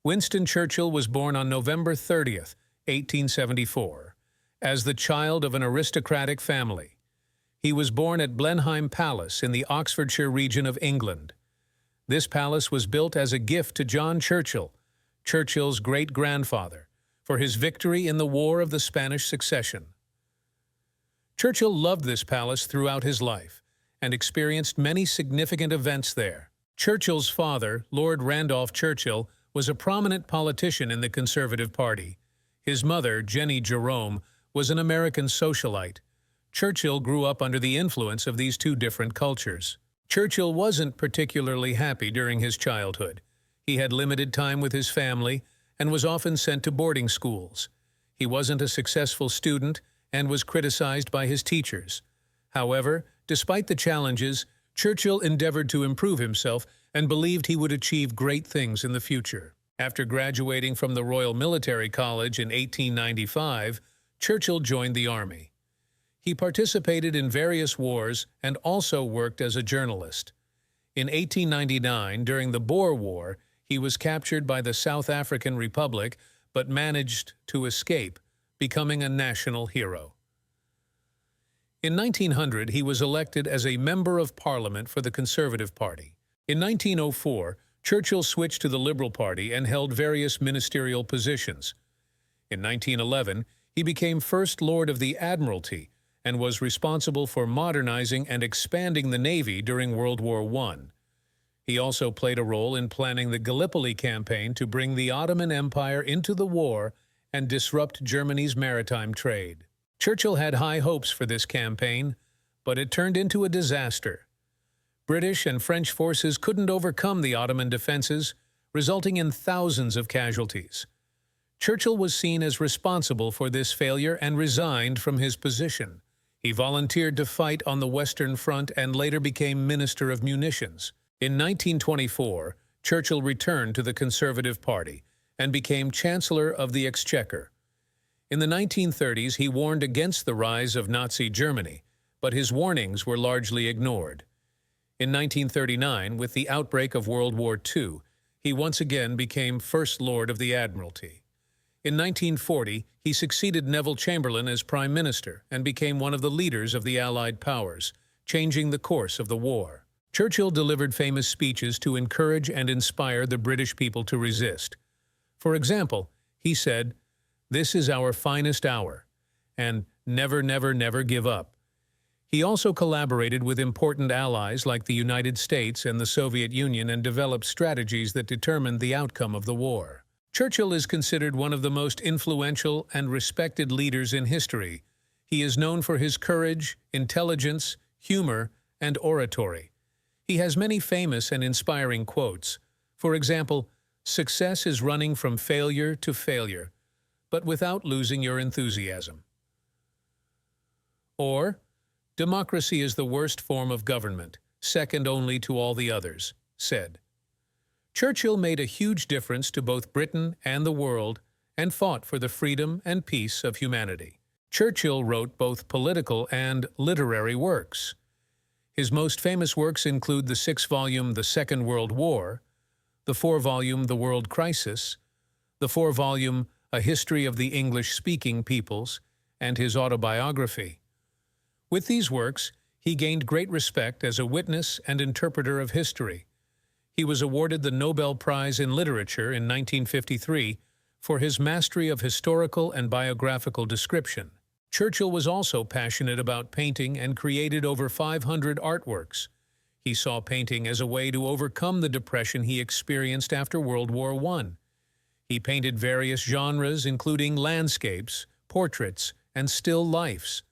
Winston Churchill was born on November 30th, 1874, as the child of an aristocratic family. He was born at Blenheim Palace in the Oxfordshire region of England. This palace was built as a gift to John Churchill, Churchill's great-grandfather, for his victory in the War of the Spanish Succession. Churchill loved this palace throughout his life and experienced many significant events there. Churchill's father, Lord Randolph Churchill, was a prominent politician in the Conservative Party. His mother, Jenny Jerome, was an American socialite. Churchill grew up under the influence of these two different cultures. Churchill wasn't particularly happy during his childhood. He had limited time with his family and was often sent to boarding schools. He wasn't a successful student and was criticized by his teachers. However, despite the challenges, Churchill endeavored to improve himself and believed he would achieve great things in the future. After graduating from the Royal Military College in 1895, Churchill joined the army. He participated in various wars and also worked as a journalist. In 1899, during the Boer War, he was captured by the South African Republic but managed to escape, becoming a national hero. In 1900, he was elected as a Member of Parliament for the Conservative Party. In 1904, Churchill switched to the Liberal Party and held various ministerial positions. In 1911, he became First Lord of the Admiralty and was responsible for modernizing and expanding the Navy during World War I. He also played a role in planning the Gallipoli campaign to bring the Ottoman Empire into the war and disrupt Germany's maritime trade. Churchill had high hopes for this campaign, but it turned into a disaster. British and French forces couldn't overcome the Ottoman defenses, resulting in thousands of casualties. Churchill was seen as responsible for this failure and resigned from his position. He volunteered to fight on the Western Front and later became Minister of Munitions. In 1924, Churchill returned to the Conservative Party and became Chancellor of the Exchequer. In the 1930s, he warned against the rise of Nazi Germany, but his warnings were largely ignored. In 1939, with the outbreak of World War II, he once again became First Lord of the Admiralty. In 1940, he succeeded Neville Chamberlain as Prime Minister and became one of the leaders of the Allied powers, changing the course of the war. Churchill delivered famous speeches to encourage and inspire the British people to resist. For example, he said, "This is our finest hour," and "Never, never, never give up." He also collaborated with important allies like the United States and the Soviet Union and developed strategies that determined the outcome of the war. Churchill is considered one of the most influential and respected leaders in history. He is known for his courage, intelligence, humor, and oratory. He has many famous and inspiring quotes. For example, "Success is running from failure to failure, but without losing your enthusiasm." Or, "Democracy is the worst form of government, second only to all the others," said. Churchill made a huge difference to both Britain and the world and fought for the freedom and peace of humanity. Churchill wrote both political and literary works. His most famous works include the 6-volume The Second World War, the 4-volume The World Crisis, the 4-volume A History of the English-Speaking Peoples, and his autobiography. With these works, he gained great respect as a witness and interpreter of history. He was awarded the Nobel Prize in Literature in 1953 for his mastery of historical and biographical description. Churchill was also passionate about painting and created over 500 artworks. He saw painting as a way to overcome the depression he experienced after World War I. He painted various genres, including landscapes, portraits, and still lifes.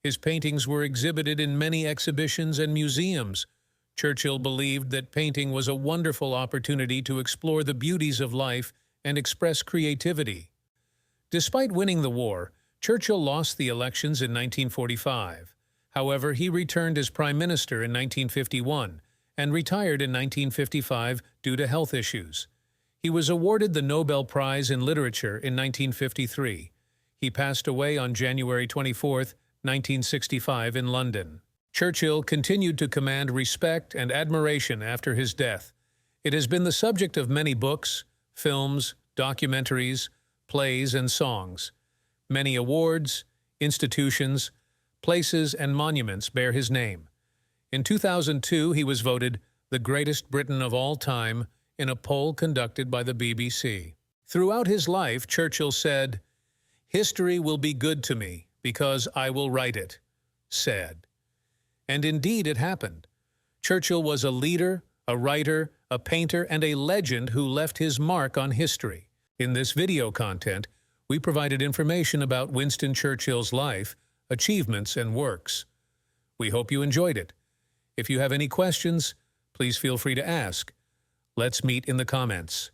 His paintings were exhibited in many exhibitions and museums. Churchill believed that painting was a wonderful opportunity to explore the beauties of life and express creativity. Despite winning the war, Churchill lost the elections in 1945. However, he returned as Prime Minister in 1951 and retired in 1955 due to health issues. He was awarded the Nobel Prize in Literature in 1953. He passed away on January 24, 1965 in London. Churchill continued to command respect and admiration after his death. It has been the subject of many books, films, documentaries, plays, and songs. Many awards, institutions, places, and monuments bear his name. In 2002, he was voted the greatest Briton of all time in a poll conducted by the BBC. Throughout his life, Churchill said, "History will be good to me because I will write it," said. And indeed it happened. Churchill was a leader, a writer, a painter, and a legend who left his mark on history. In this video content, we provided information about Winston Churchill's life, achievements, and works. We hope you enjoyed it. If you have any questions, please feel free to ask. Let's meet in the comments.